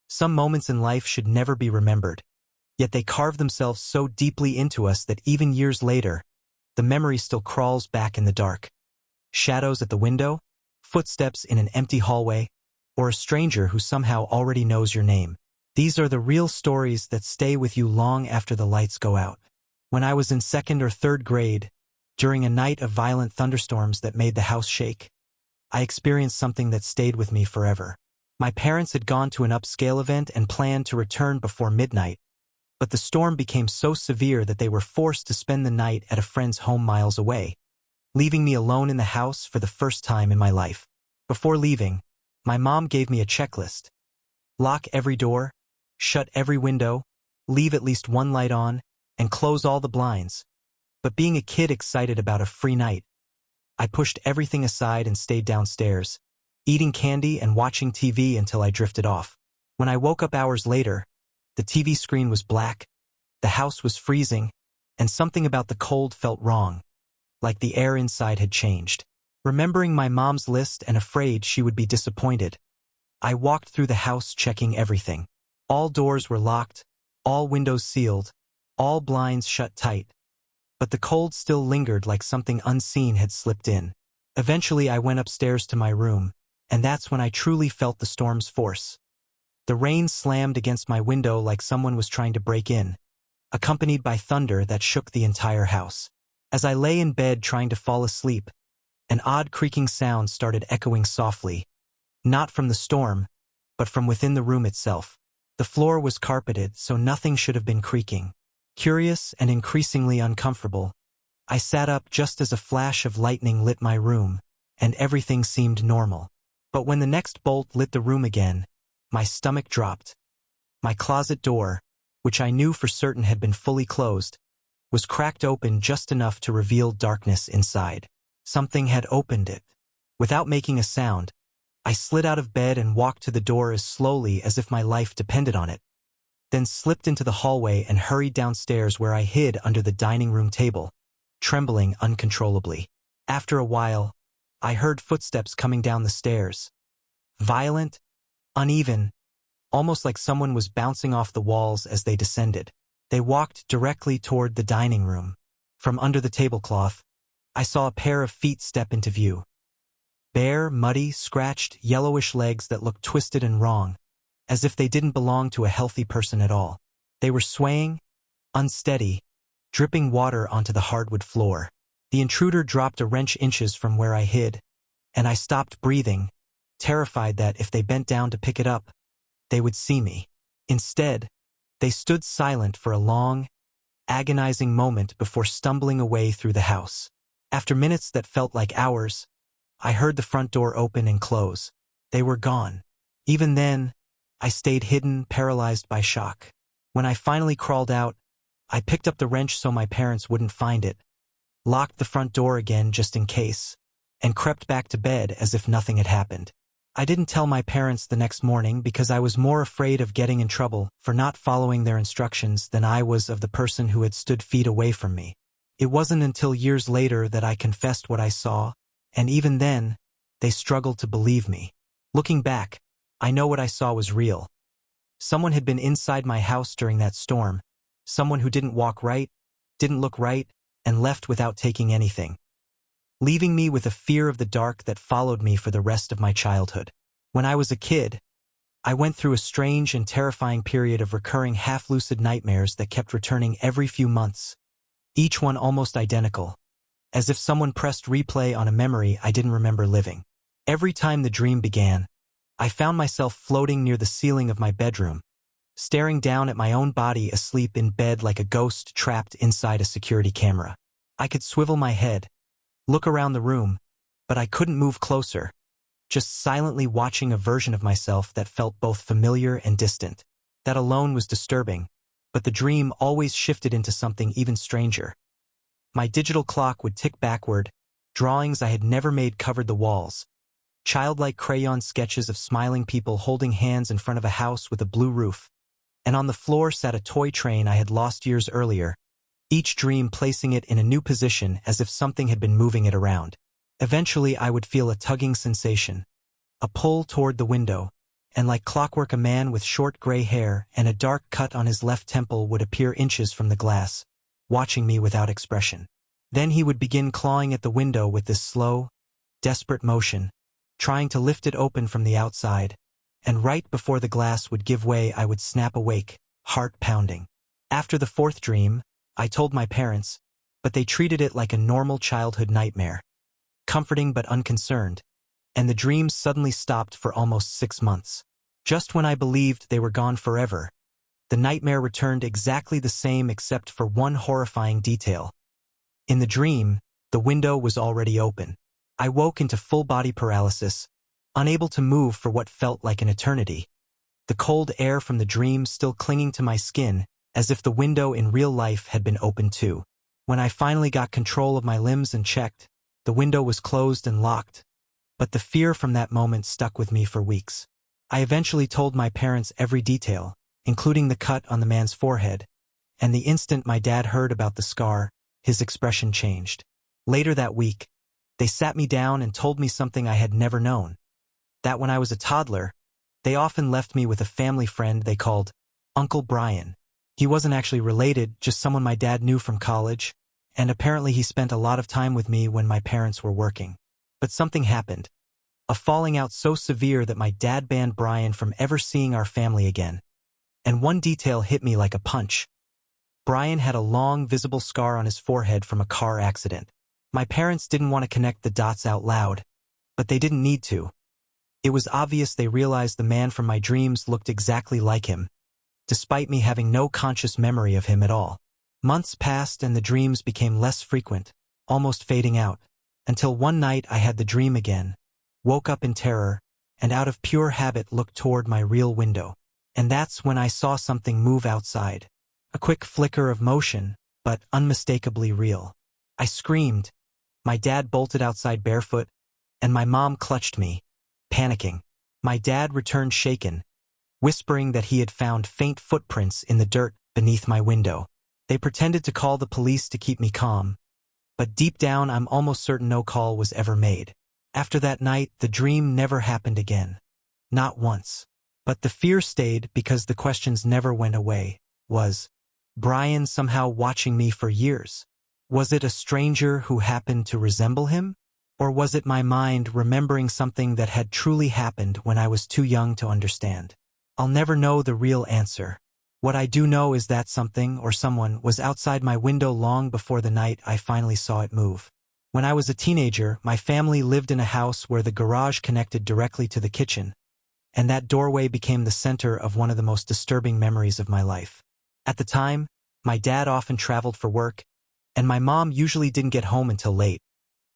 Some moments in life should never be remembered, yet they carve themselves so deeply into us that even years later, the memory still crawls back in the dark. Shadows at the window, footsteps in an empty hallway, or a stranger who somehow already knows your name. These are the real stories that stay with you long after the lights go out. When I was in 2nd or 3rd grade, during a night of violent thunderstorms that made the house shake, I experienced something that stayed with me forever. My parents had gone to an upscale event and planned to return before midnight, but the storm became so severe that they were forced to spend the night at a friend's home miles away, leaving me alone in the house for the first time in my life. Before leaving, my mom gave me a checklist. Lock every door, shut every window, leave at least one light on, and close all the blinds. But being a kid excited about a free night, I pushed everything aside and stayed downstairs, eating candy and watching TV until I drifted off. When I woke up hours later, the TV screen was black, the house was freezing, and something about the cold felt wrong, like the air inside had changed. Remembering my mom's list and afraid she would be disappointed, I walked through the house checking everything. All doors were locked, all windows sealed, all blinds shut tight. But the cold still lingered like something unseen had slipped in. Eventually I went upstairs to my room, and that's when I truly felt the storm's force. The rain slammed against my window like someone was trying to break in, accompanied by thunder that shook the entire house. As I lay in bed trying to fall asleep, an odd creaking sound started echoing softly, not from the storm, but from within the room itself. The floor was carpeted, so nothing should have been creaking. Curious and increasingly uncomfortable, I sat up just as a flash of lightning lit my room, and everything seemed normal. But when the next bolt lit the room again, my stomach dropped. My closet door, which I knew for certain had been fully closed, was cracked open just enough to reveal darkness inside. Something had opened it. Without making a sound, I slid out of bed and walked to the door as slowly as if my life depended on it, then slipped into the hallway and hurried downstairs where I hid under the dining room table, trembling uncontrollably. After a while, I heard footsteps coming down the stairs. Violent, uneven, almost like someone was bouncing off the walls as they descended. They walked directly toward the dining room. From under the tablecloth, I saw a pair of feet step into view. Bare, muddy, scratched, yellowish legs that looked twisted and wrong, as if they didn't belong to a healthy person at all. They were swaying, unsteady, dripping water onto the hardwood floor. The intruder dropped a wrench inches from where I hid, and I stopped breathing, terrified that if they bent down to pick it up, they would see me. Instead, they stood silent for a long, agonizing moment before stumbling away through the house. After minutes that felt like hours, I heard the front door open and close. They were gone. Even then, I stayed hidden, paralyzed by shock. When I finally crawled out, I picked up the wrench so my parents wouldn't find it, locked the front door again just in case, and crept back to bed as if nothing had happened. I didn't tell my parents the next morning because I was more afraid of getting in trouble for not following their instructions than I was of the person who had stood feet away from me. It wasn't until years later that I confessed what I saw, and even then, they struggled to believe me. Looking back, I know what I saw was real. Someone had been inside my house during that storm, someone who didn't walk right, didn't look right, and left without taking anything, leaving me with a fear of the dark that followed me for the rest of my childhood. When I was a kid, I went through a strange and terrifying period of recurring half-lucid nightmares that kept returning every few months, each one almost identical, as if someone pressed replay on a memory I didn't remember living. Every time the dream began, I found myself floating near the ceiling of my bedroom, staring down at my own body asleep in bed like a ghost trapped inside a security camera. I could swivel my head, look around the room, but I couldn't move closer, just silently watching a version of myself that felt both familiar and distant. That alone was disturbing, but the dream always shifted into something even stranger. My digital clock would tick backward, drawings I had never made covered the walls, childlike crayon sketches of smiling people holding hands in front of a house with a blue roof, and on the floor sat a toy train I had lost years earlier, each dream placing it in a new position as if something had been moving it around. Eventually I would feel a tugging sensation, a pull toward the window, and like clockwork a man with short gray hair and a dark cut on his left temple would appear inches from the glass, watching me without expression. Then he would begin clawing at the window with this slow, desperate motion, trying to lift it open from the outside, and right before the glass would give way I would snap awake, heart pounding. After the fourth dream, I told my parents, but they treated it like a normal childhood nightmare, comforting but unconcerned, and the dreams suddenly stopped for almost 6 months. Just when I believed they were gone forever, the nightmare returned exactly the same except for one horrifying detail. In the dream, the window was already open. I woke into full-body paralysis, unable to move for what felt like an eternity. The cold air from the dream still clinging to my skin, as if the window in real life had been opened too. When I finally got control of my limbs and checked, the window was closed and locked, but the fear from that moment stuck with me for weeks. I eventually told my parents every detail, including the cut on the man's forehead, and the instant my dad heard about the scar, his expression changed. Later that week, they sat me down and told me something I had never known. That when I was a toddler, they often left me with a family friend they called Uncle Brian. He wasn't actually related, just someone my dad knew from college, and apparently he spent a lot of time with me when my parents were working. But something happened. A falling out so severe that my dad banned Brian from ever seeing our family again. And one detail hit me like a punch. Brian had a long, visible scar on his forehead from a car accident. My parents didn't want to connect the dots out loud, but they didn't need to. It was obvious they realized the man from my dreams looked exactly like him, despite me having no conscious memory of him at all. Months passed and the dreams became less frequent, almost fading out, until one night I had the dream again, woke up in terror, and out of pure habit looked toward my real window. And that's when I saw something move outside. A quick flicker of motion, but unmistakably real. I screamed. My dad bolted outside barefoot, and my mom clutched me, panicking. My dad returned shaken, whispering that he had found faint footprints in the dirt beneath my window. They pretended to call the police to keep me calm, but deep down I'm almost certain no call was ever made. After that night, the dream never happened again. Not once. But the fear stayed because the questions never went away. Was Brian somehow watching me for years? Was it a stranger who happened to resemble him? Or was it my mind remembering something that had truly happened when I was too young to understand? I'll never know the real answer. What I do know is that something or someone was outside my window long before the night I finally saw it move. When I was a teenager, my family lived in a house where the garage connected directly to the kitchen, and that doorway became the center of one of the most disturbing memories of my life. At the time, my dad often traveled for work, and my mom usually didn't get home until late,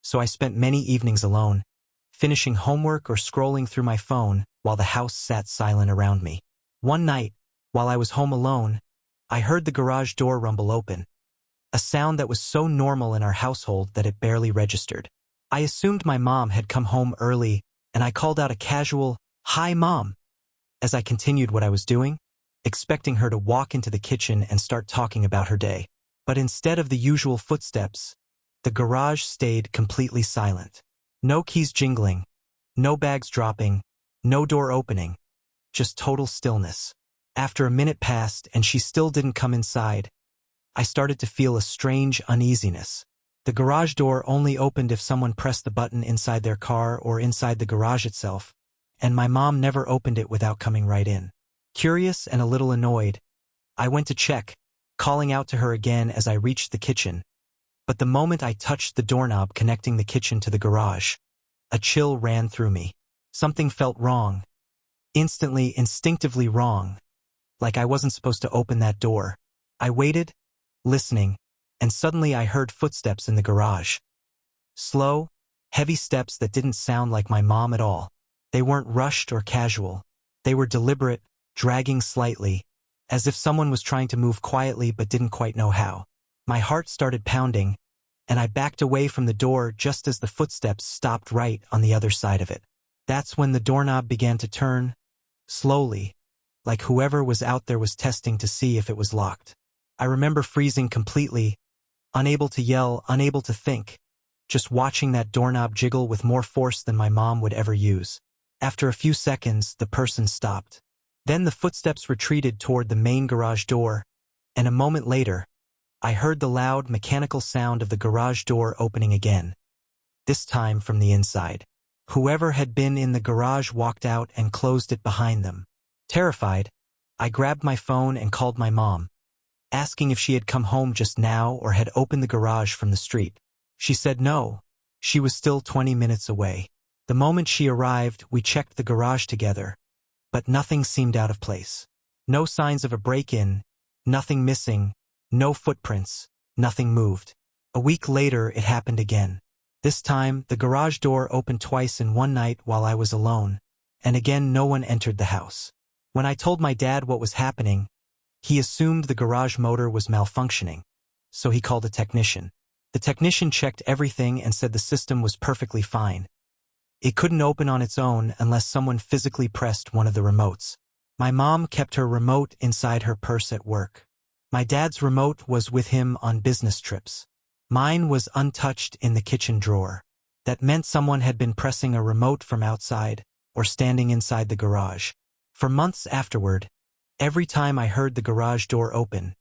so I spent many evenings alone, finishing homework or scrolling through my phone while the house sat silent around me. One night, while I was home alone, I heard the garage door rumble open, a sound that was so normal in our household that it barely registered. I assumed my mom had come home early, and I called out a casual, "Hi, Mom," as I continued what I was doing, expecting her to walk into the kitchen and start talking about her day. But instead of the usual footsteps, the garage stayed completely silent. No keys jingling, no bags dropping, no door opening, just total stillness. After a minute passed and she still didn't come inside, I started to feel a strange uneasiness. The garage door only opened if someone pressed the button inside their car or inside the garage itself, and my mom never opened it without coming right in. Curious and a little annoyed, I went to check, calling out to her again as I reached the kitchen. But the moment I touched the doorknob connecting the kitchen to the garage, a chill ran through me. Something felt wrong. Instantly, instinctively wrong. Like I wasn't supposed to open that door. I waited, listening, and suddenly I heard footsteps in the garage. Slow, heavy steps that didn't sound like my mom at all. They weren't rushed or casual. They were deliberate, dragging slightly, as if someone was trying to move quietly but didn't quite know how. My heart started pounding, and I backed away from the door just as the footsteps stopped right on the other side of it. That's when the doorknob began to turn, slowly, like whoever was out there was testing to see if it was locked. I remember freezing completely, unable to yell, unable to think, just watching that doorknob jiggle with more force than my mom would ever use. After a few seconds, the person stopped. Then the footsteps retreated toward the main garage door, and a moment later, I heard the loud, mechanical sound of the garage door opening again, this time from the inside. Whoever had been in the garage walked out and closed it behind them. Terrified, I grabbed my phone and called my mom, asking if she had come home just now or had opened the garage from the street. She said no, she was still 20 minutes away. The moment she arrived, we checked the garage together, but nothing seemed out of place. No signs of a break-in, nothing missing, no footprints, nothing moved. A week later, it happened again. This time, the garage door opened twice in one night while I was alone, and again no one entered the house. When I told my dad what was happening, he assumed the garage motor was malfunctioning, so he called a technician. The technician checked everything and said the system was perfectly fine. It couldn't open on its own unless someone physically pressed one of the remotes. My mom kept her remote inside her purse at work. My dad's remote was with him on business trips. Mine was untouched in the kitchen drawer. That meant someone had been pressing a remote from outside or standing inside the garage. For months afterward, every time I heard the garage door open,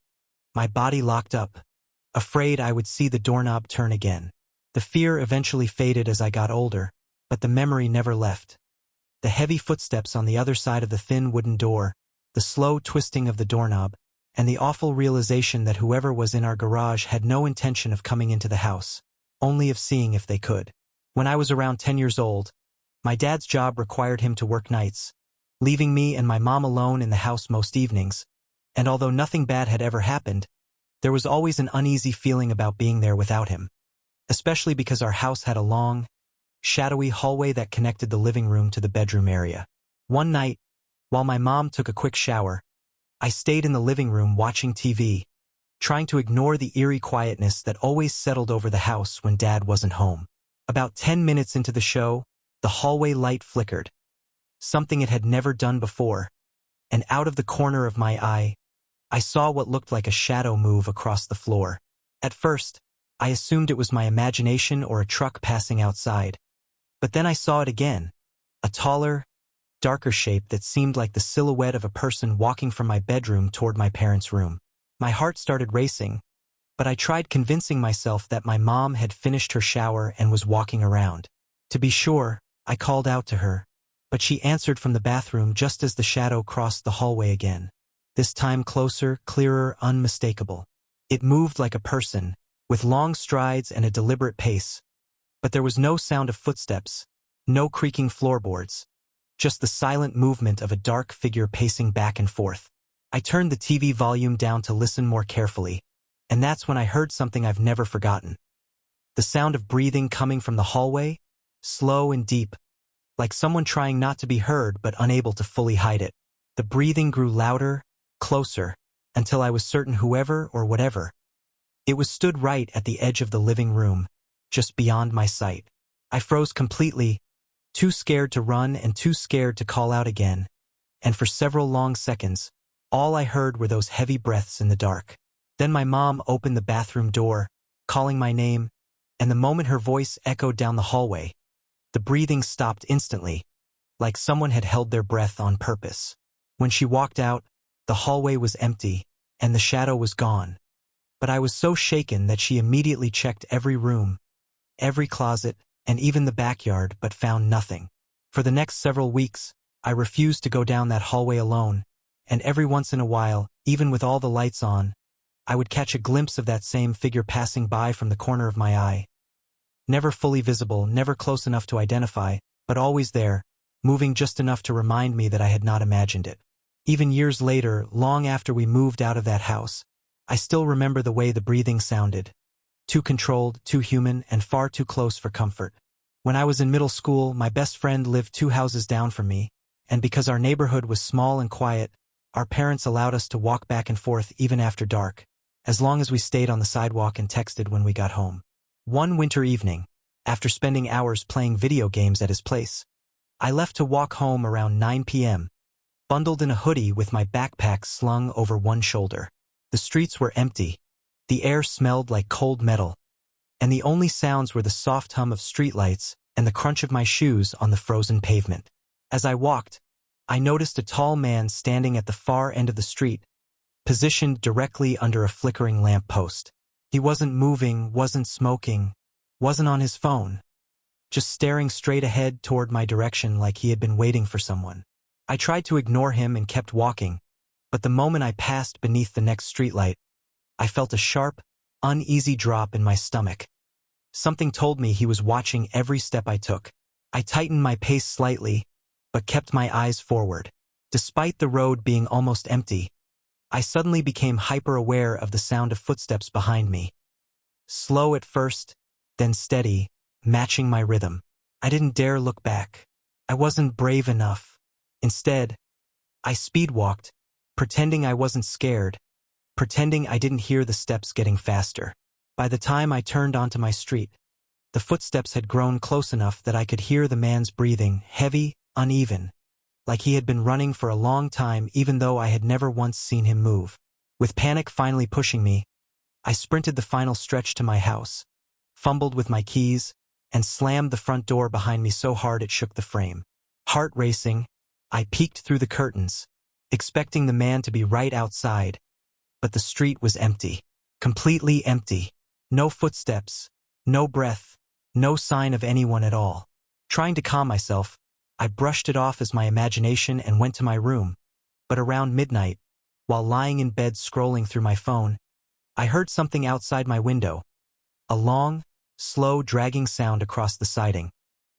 my body locked up, afraid I would see the doorknob turn again. The fear eventually faded as I got older, but the memory never left. The heavy footsteps on the other side of the thin wooden door, the slow twisting of the doorknob, and the awful realization that whoever was in our garage had no intention of coming into the house, only of seeing if they could. When I was around 10 years old, my dad's job required him to work nights, leaving me and my mom alone in the house most evenings, and although nothing bad had ever happened, there was always an uneasy feeling about being there without him, especially because our house had a long, shadowy hallway that connected the living room to the bedroom area. One night, while my mom took a quick shower, I stayed in the living room watching TV, trying to ignore the eerie quietness that always settled over the house when Dad wasn't home. About 10 minutes into the show, the hallway light flickered, something it had never done before, and out of the corner of my eye, I saw what looked like a shadow move across the floor. At first, I assumed it was my imagination or a truck passing outside, but then I saw it again, a taller, darker shape that seemed like the silhouette of a person walking from my bedroom toward my parents' room. My heart started racing, but I tried convincing myself that my mom had finished her shower and was walking around. To be sure, I called out to her, but she answered from the bathroom just as the shadow crossed the hallway again. This time closer, clearer, unmistakable. It moved like a person, with long strides and a deliberate pace, but there was no sound of footsteps, no creaking floorboards, just the silent movement of a dark figure pacing back and forth. I turned the TV volume down to listen more carefully, and that's when I heard something I've never forgotten. The sound of breathing coming from the hallway, slow and deep, like someone trying not to be heard but unable to fully hide it. The breathing grew louder, closer, until I was certain whoever or whatever it was stood right at the edge of the living room, just beyond my sight. I froze completely, too scared to run and too scared to call out again, and for several long seconds, all I heard were those heavy breaths in the dark. Then my mom opened the bathroom door, calling my name, and the moment her voice echoed down the hallway, the breathing stopped instantly, like someone had held their breath on purpose. When she walked out, the hallway was empty, and the shadow was gone. But I was so shaken that she immediately checked every room, every closet, and even the backyard, but found nothing. For the next several weeks, I refused to go down that hallway alone, and every once in a while, even with all the lights on, I would catch a glimpse of that same figure passing by from the corner of my eye. Never fully visible, never close enough to identify, but always there, moving just enough to remind me that I had not imagined it. Even years later, long after we moved out of that house, I still remember the way the breathing sounded. Too controlled, too human, and far too close for comfort. When I was in middle school, my best friend lived 2 houses down from me, and because our neighborhood was small and quiet, our parents allowed us to walk back and forth even after dark, as long as we stayed on the sidewalk and texted when we got home. One winter evening, after spending hours playing video games at his place, I left to walk home around 9 p.m., bundled in a hoodie with my backpack slung over one shoulder. The streets were empty, the air smelled like cold metal, and the only sounds were the soft hum of streetlights and the crunch of my shoes on the frozen pavement. As I walked, I noticed a tall man standing at the far end of the street, positioned directly under a flickering lamp post. He wasn't moving, wasn't smoking, wasn't on his phone, just staring straight ahead toward my direction like he had been waiting for someone. I tried to ignore him and kept walking, but the moment I passed beneath the next streetlight, I felt a sharp, uneasy drop in my stomach. Something told me he was watching every step I took. I tightened my pace slightly, but kept my eyes forward. Despite the road being almost empty, I suddenly became hyper-aware of the sound of footsteps behind me. Slow at first, then steady, matching my rhythm. I didn't dare look back. I wasn't brave enough. Instead, I speed-walked, pretending I wasn't scared, pretending I didn't hear the steps getting faster. By the time I turned onto my street, the footsteps had grown close enough that I could hear the man's breathing, heavy, uneven, like he had been running for a long time even though I had never once seen him move. With panic finally pushing me, I sprinted the final stretch to my house, fumbled with my keys, and slammed the front door behind me so hard it shook the frame. Heart racing, I peeked through the curtains, expecting the man to be right outside, but the street was empty. Completely empty. No footsteps, no breath, no sign of anyone at all. Trying to calm myself, I brushed it off as my imagination and went to my room. But around midnight, while lying in bed scrolling through my phone, I heard something outside my window. A long, slow dragging sound across the siding,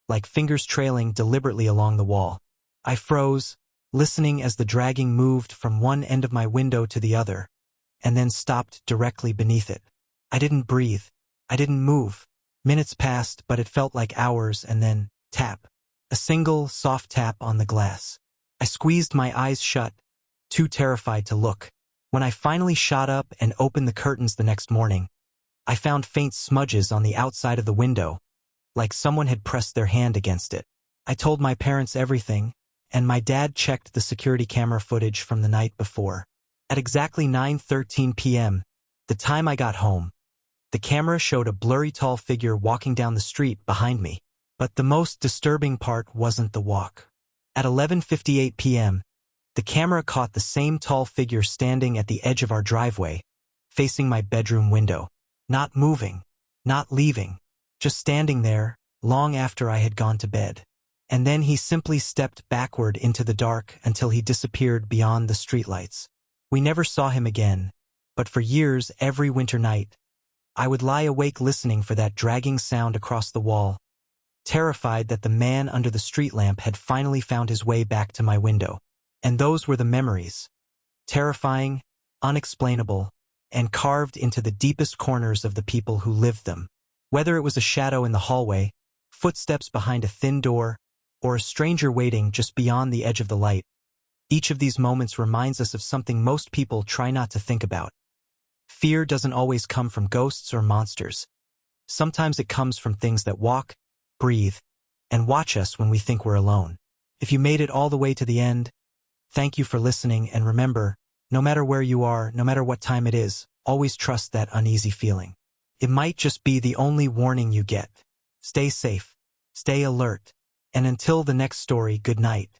like fingers trailing deliberately along the wall. I froze, listening as the dragging moved from one end of my window to the other, and then stopped directly beneath it. I didn't breathe. I didn't move. Minutes passed, but it felt like hours, and then, tap. A single, soft tap on the glass. I squeezed my eyes shut, too terrified to look. When I finally shot up and opened the curtains the next morning, I found faint smudges on the outside of the window, like someone had pressed their hand against it. I told my parents everything, and my dad checked the security camera footage from the night before. At exactly 9:13 p.m., the time I got home, the camera showed a blurry tall figure walking down the street behind me. But the most disturbing part wasn't the walk. At 11:58 p.m., the camera caught the same tall figure standing at the edge of our driveway, facing my bedroom window. Not moving, not leaving, just standing there, long after I had gone to bed. And then he simply stepped backward into the dark until he disappeared beyond the streetlights. We never saw him again, but for years every winter night, I would lie awake listening for that dragging sound across the wall, terrified that the man under the street lamp had finally found his way back to my window. And those were the memories. Terrifying, unexplainable, and carved into the deepest corners of the people who lived them. Whether it was a shadow in the hallway, footsteps behind a thin door, or a stranger waiting just beyond the edge of the light, each of these moments reminds us of something most people try not to think about. Fear doesn't always come from ghosts or monsters. Sometimes it comes from things that walk, breathe, and watch us when we think we're alone. If you made it all the way to the end, thank you for listening, and remember, no matter where you are, no matter what time it is, always trust that uneasy feeling. It might just be the only warning you get. Stay safe, stay alert, and until the next story, good night.